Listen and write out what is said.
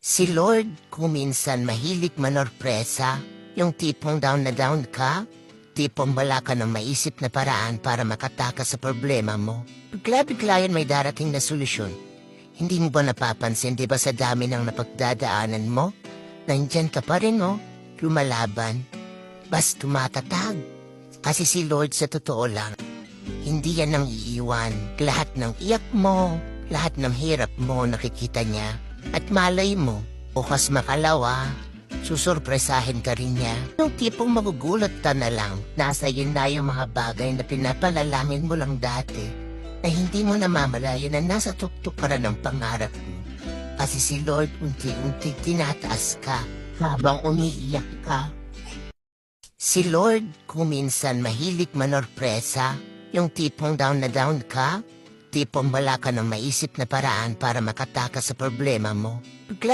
Si Lord kung minsan mahilig manorpresa, yung tipong down na down ka, tipong wala ka ng maisip na paraan para makatakas sa problema mo. Bigla-bigla yan may darating na solusyon. Hindi mo ba napapansin, di ba sa dami ng napagdadaanan mo? Nandyan ka pa rin mo, lumalaban, bas tumatatag. Kasi si Lord sa totoo lang, hindi yan ang iiwan. Lahat ng iyak mo, lahat ng hirap mo nakikita niya. At malay mo, bukas makalawa, susurpresahin ka rin niya. Yung tipong magugulat ka na lang, nasa yun na yung mga bagay na pinapalalamin mo lang dati, na hindi mo namamalayan na nasa tuktok ka na ng pangarap mo. Kasi si Lord unti-unti tinataas ka habang umiiyak ka. Si Lord kung minsan mahilig manorpresa, yung tipong down na down ka, tipong wala ka ng maisip na paraan para makatakas sa problema mo.